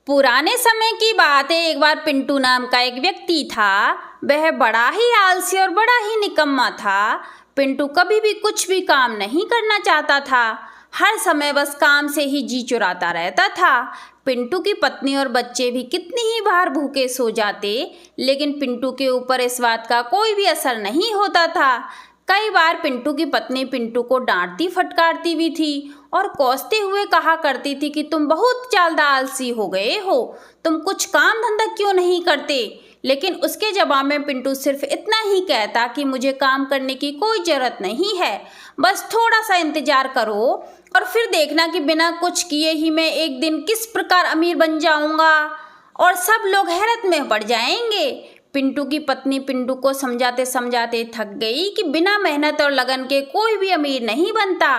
पुराने समय की बात है। एक बार पिंटू नाम का एक व्यक्ति था। वह बड़ा ही आलसी और बड़ा ही निकम्मा था। पिंटू कभी भी कुछ भी काम नहीं करना चाहता था। हर समय बस काम से ही जी चुराता रहता था। पिंटू की पत्नी और बच्चे भी कितनी ही बार भूखे सो जाते, लेकिन पिंटू के ऊपर इस बात का कोई भी असर नहीं होता था। कई बार पिंटू की पत्नी पिंटू को डांटती फटकारती भी थी और कोसते हुए कहा करती थी कि तुम बहुत ज्यादा आलसी हो गए हो, तुम कुछ काम धंधा क्यों नहीं करते। लेकिन उसके जवाब में पिंटू सिर्फ इतना ही कहता कि मुझे काम करने की कोई जरूरत नहीं है, बस थोड़ा सा इंतजार करो और फिर देखना कि बिना कुछ किए ही मैं एक दिन किस प्रकार अमीर बन जाऊंगा और सब लोग हैरत में पड़ जाएंगे। पिंटू की पत्नी पिंटू को समझाते समझाते थक गई कि बिना मेहनत और लगन के कोई भी अमीर नहीं बनता।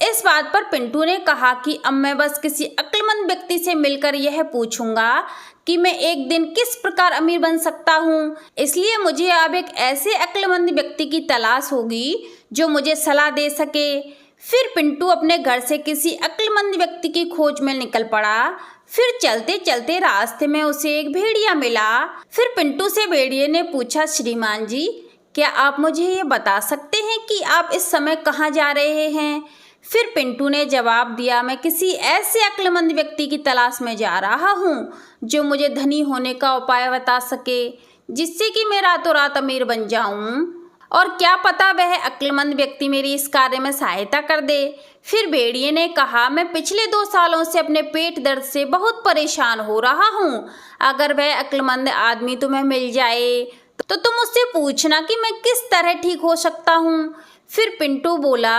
इस बात पर पिंटू ने कहा कि अब मैं बस किसी अक्लमंद व्यक्ति से मिलकर यह पूछूंगा कि मैं एक दिन किस प्रकार अमीर बन सकता हूँ। इसलिए मुझे अब एक ऐसे अक्लमंद व्यक्ति की तलाश होगी जो मुझे सलाह दे सके। फिर पिंटू अपने घर से किसी अक्लमंद व्यक्ति की खोज में निकल पड़ा। फिर चलते चलते रास्ते में उसे एक भेड़िया मिला। फिर पिंटू से भेड़िए ने पूछा, श्रीमान जी, क्या आप मुझे ये बता सकते हैं कि आप इस समय कहाँ जा रहे हैं। फिर पिंटू ने जवाब दिया, मैं किसी ऐसे अक्लमंद व्यक्ति की तलाश में जा रहा हूँ जो मुझे धनी होने का उपाय बता सके, जिससे कि मैं रातों रात अमीर बन जाऊँ, और क्या पता वह अक्लमंद व्यक्ति मेरी इस कार्य में सहायता कर दे। फिर भेड़िए ने कहा, मैं पिछले 2 सालों से अपने पेट दर्द से बहुत परेशान हो रहा हूँ। अगर वह अक्लमंद आदमी तुम्हें मिल जाए तो तुम उससे पूछना कि मैं किस तरह ठीक हो सकता हूँ। फिर पिंटू बोला,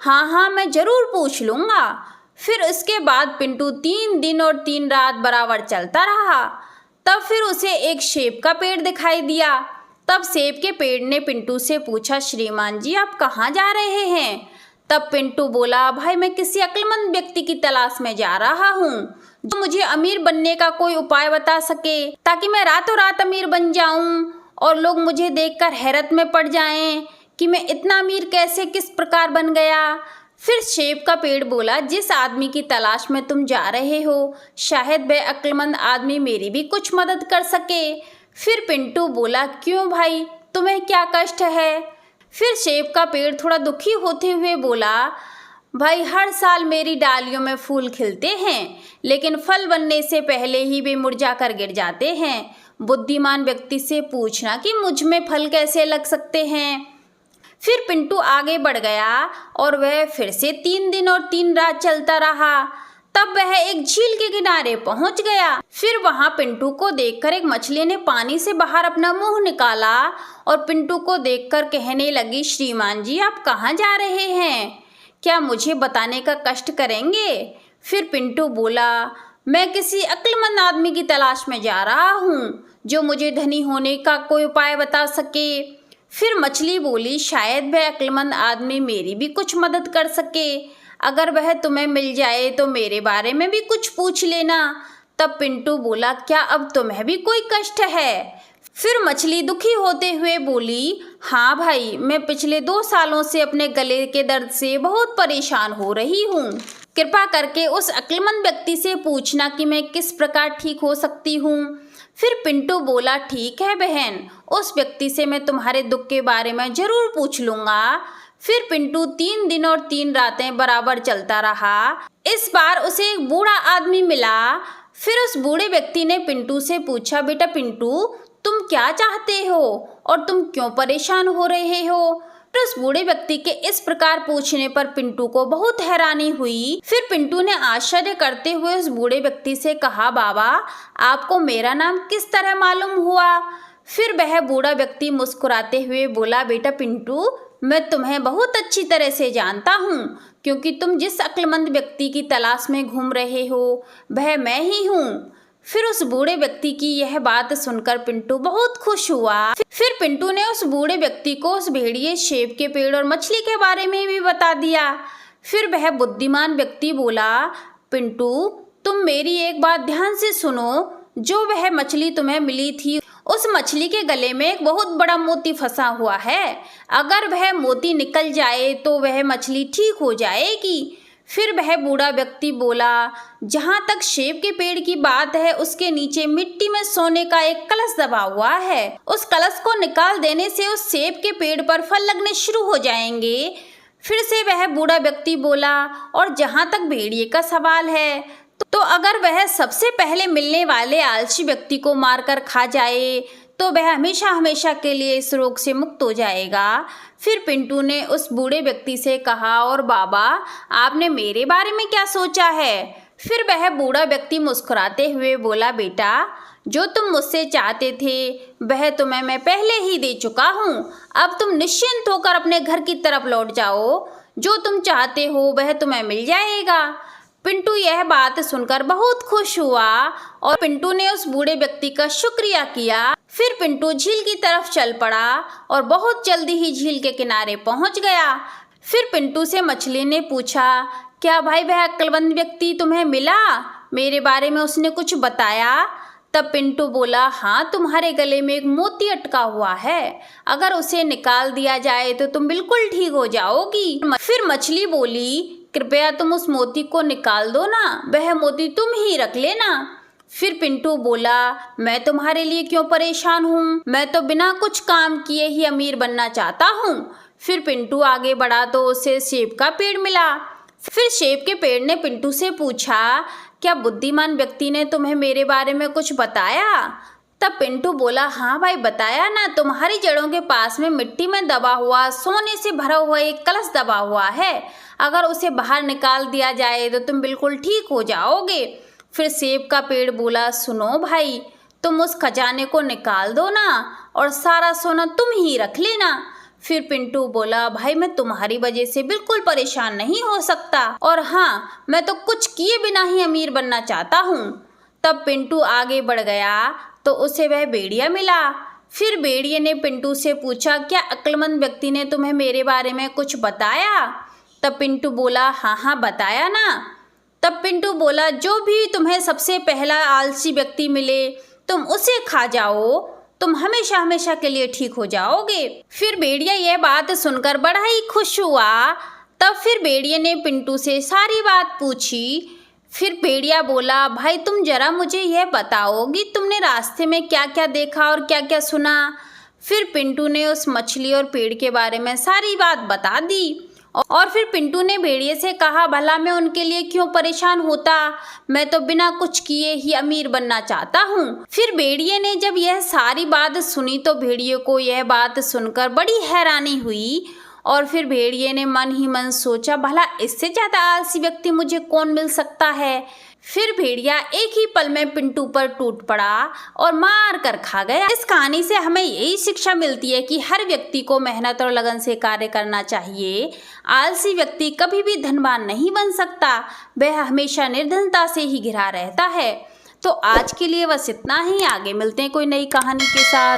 हाँ, मैं जरूर पूछ लूँगा। फिर उसके बाद पिंटू 3 दिन और 3 रात बराबर चलता रहा। तब फिर उसे एक सेब का पेड़ दिखाई दिया। तब सेब के पेड़ ने पिंटू से पूछा, श्रीमान जी, आप कहाँ जा रहे हैं। तब पिंटू बोला, भाई मैं किसी अक्लमंद व्यक्ति की तलाश में जा रहा हूँ जो मुझे अमीर बनने का कोई उपाय बता सके, ताकि मैं रातों रात अमीर बन जाऊँ और लोग मुझे देखकर हैरत में पड़ जाएं कि मैं इतना अमीर कैसे किस प्रकार बन गया। फिर सेब का पेड़ बोला, जिस आदमी की तलाश में तुम जा रहे हो शायद वह अक्लमंद आदमी मेरी भी कुछ मदद कर सके। फिर पिंटू बोला, क्यों भाई, तुम्हें क्या कष्ट है। फिर सेब का पेड़ थोड़ा दुखी होते हुए बोला, भाई हर साल मेरी डालियों में फूल खिलते हैं, लेकिन फल बनने से पहले ही वे मुरझा कर गिर जाते हैं। बुद्धिमान व्यक्ति से पूछना कि मुझ में फल कैसे लग सकते हैं। फिर पिंटू आगे बढ़ गया और वह फिर से 3 दिन और 3 रात चलता रहा। तब वह एक झील के किनारे पहुंच गया। फिर वहां पिंटू को देखकर एक मछली ने पानी से बाहर अपना मुंह निकाला और पिंटू को देखकर कहने लगी, श्रीमान जी, आप कहाँ जा रहे हैं, क्या मुझे बताने का कष्ट करेंगे। फिर पिंटू बोला, मैं किसी अक्लमंद आदमी की तलाश में जा रहा हूँ जो मुझे धनी होने का कोई उपाय बता सके। फिर मछली बोली, शायद वह अक्लमंद आदमी मेरी भी कुछ मदद कर सके। अगर वह तुम्हें मिल जाए तो मेरे बारे में भी कुछ पूछ लेना। तब पिंटू बोला, क्या अब तुम्हें भी कोई कष्ट है। फिर मछली दुखी होते हुए बोली, हाँ भाई, मैं पिछले 2 सालों से अपने गले के दर्द से बहुत परेशान हो रही हूँ। कृपा करके उस अक्लमंद व्यक्ति से पूछना कि मैं किस प्रकार ठीक हो सकती हूँ। फिर पिंटू बोला, ठीक है बहन, उस व्यक्ति से मैं तुम्हारे दुख के बारे में जरूर पूछ लूँगा। फिर पिंटू 3 दिन और 3 रातें बराबर चलता रहा। इस बार उसे एक बूढ़ा आदमी मिला। फिर उस बूढ़े व्यक्ति ने पिंटू से पूछा, बेटा पिंटू, तुम क्या चाहते हो और तुम क्यों परेशान हो रहे हो। फिर उस बूढ़े व्यक्ति के इस प्रकार पूछने पर पिंटू को बहुत हैरानी हुई। फिर पिंटू ने आश्चर्य करते हुए उस बूढ़े व्यक्ति से कहा, बाबा, आपको मेरा नाम किस तरह मालूम हुआ। फिर वह बूढ़ा व्यक्ति मुस्कुराते हुए बोला, बेटा पिंटू, मैं तुम्हें बहुत अच्छी तरह से जानता हूँ, क्योंकि तुम जिस अक्लमंद व्यक्ति की तलाश में घूम रहे हो वह मैं ही हूँ। फिर उस बूढ़े व्यक्ति की यह बात सुनकर पिंटू बहुत खुश हुआ। फिर पिंटू ने उस बूढ़े व्यक्ति को उस भेड़िए, सेब के पेड़ और मछली के बारे में भी बता दिया। फिर वह बुद्धिमान व्यक्ति बोला, पिंटू, तुम मेरी एक बात ध्यान से सुनो। जो वह मछली तुम्हें मिली थी, उस मछली के गले में एक बहुत बड़ा मोती फंसा हुआ है। अगर वह मोती निकल जाए तो वह मछली ठीक हो जाएगी। फिर वह बूढ़ा व्यक्ति बोला, जहाँ तक सेब के पेड़ की बात है, उसके नीचे मिट्टी में सोने का एक कलश दबा हुआ है। उस कलश को निकाल देने से उस सेब के पेड़ पर फल लगने शुरू हो जाएंगे। फिर से वह बूढ़ा व्यक्ति बोला, और जहाँ तक भेड़िए का सवाल है, तो अगर वह सबसे पहले मिलने वाले आलसी व्यक्ति को मारकर खा जाए तो वह हमेशा हमेशा के लिए इस रोग से मुक्त हो जाएगा। फिर पिंटू ने उस बूढ़े व्यक्ति से कहा, और बाबा, आपने मेरे बारे में क्या सोचा है? फिर वह बूढ़ा व्यक्ति मुस्कुराते हुए बोला, बेटा, जो तुम मुझसे चाहते थे वह तुम्हें मैं पहले ही दे चुका हूँ। अब तुम निश्चिंत होकर अपने घर की तरफ लौट जाओ। जो तुम चाहते हो वह तुम्हें मिल जाएगा। पिंटू यह बात सुनकर बहुत खुश हुआ और पिंटू ने उस बूढ़े व्यक्ति का शुक्रिया किया। फिर पिंटू झील की तरफ चल पड़ा और बहुत जल्दी ही झील के किनारे पहुंच गया। फिर पिंटू से मछली ने पूछा, क्या भाई वह अक्लमंद व्यक्ति तुम्हें मिला? मेरे बारे में उसने कुछ बताया? तब पिंटू बोला, हाँ, तुम्हारे गले में एक मोती अटका हुआ है। अगर उसे निकाल दिया जाए तो तुम बिल्कुल ठीक हो जाओगी। फिर मछली बोली, कृपया तुम उस मोती को निकाल दो ना, वह मोती तुम ही रख लेना। फिर पिंटू बोला, मैं तुम्हारे लिए क्यों परेशान हूँ? मैं तो बिना कुछ काम किए ही अमीर बनना चाहता हूँ। फिर पिंटू आगे बढ़ा तो उसे सेब का पेड़ मिला। फिर सेब के पेड़ ने पिंटू से पूछा, क्या बुद्धिमान व्यक्ति ने तुम्हें मेरे बारे में कुछ बताया? तब पिंटू बोला, हाँ भाई, बताया ना, तुम्हारी जड़ों के पास में मिट्टी में दबा हुआ सोने से भरा हुआ एक कलश दबा हुआ है। अगर उसे बाहर निकाल दिया जाए तो तुम बिल्कुल ठीक हो जाओगे। फिर सेब का पेड़ बोला, सुनो भाई, तुम उस खजाने को निकाल दो ना और सारा सोना तुम ही रख लेना। फिर पिंटू बोला, भाई, मैं तुम्हारी वजह से बिल्कुल परेशान नहीं हो सकता, और हाँ, मैं तो कुछ किए बिना ही अमीर बनना चाहता हूँ। तब पिंटू आगे बढ़ गया तो उसे वह भेड़िया मिला। फिर भेड़िए ने पिंटू से पूछा, क्या अक्लमंद व्यक्ति ने तुम्हें मेरे बारे में कुछ बताया? तब पिंटू बोला, हाँ, बताया ना। तब पिंटू बोला, जो भी तुम्हें सबसे पहला आलसी व्यक्ति मिले तुम उसे खा जाओ, तुम हमेशा हमेशा के लिए ठीक हो जाओगे। फिर भेड़िया यह बात सुनकर बड़ा ही खुश हुआ। तब फिर भेड़िए ने पिंटू से सारी बात पूछी। फिर भेड़िया बोला, भाई, तुम जरा मुझे यह बताओगी तुमने रास्ते में क्या क्या देखा और क्या क्या सुना? फिर पिंटू ने उस मछली और पेड़ के बारे में सारी बात बता दी। और फिर पिंटू ने भेड़िए से कहा, भला मैं उनके लिए क्यों परेशान होता? मैं तो बिना कुछ किए ही अमीर बनना चाहता हूँ। फिर भेड़िए ने जब यह सारी बात सुनी तो भेड़िए को यह बात सुनकर बड़ी हैरानी हुई। और फिर भेड़िए ने मन ही मन सोचा, भला इससे ज़्यादा आलसी व्यक्ति मुझे कौन मिल सकता है? फिर भेड़िया एक ही पल में पिंटू पर टूट पड़ा और मार कर खा गया। इस कहानी से हमें यही शिक्षा मिलती है कि हर व्यक्ति को मेहनत और लगन से कार्य करना चाहिए। आलसी व्यक्ति कभी भी धनवान नहीं बन सकता, वह हमेशा निर्धनता से ही घिरा रहता है। तो आज के लिए बस इतना ही। आगे मिलते हैं कोई नई कहानी के साथ।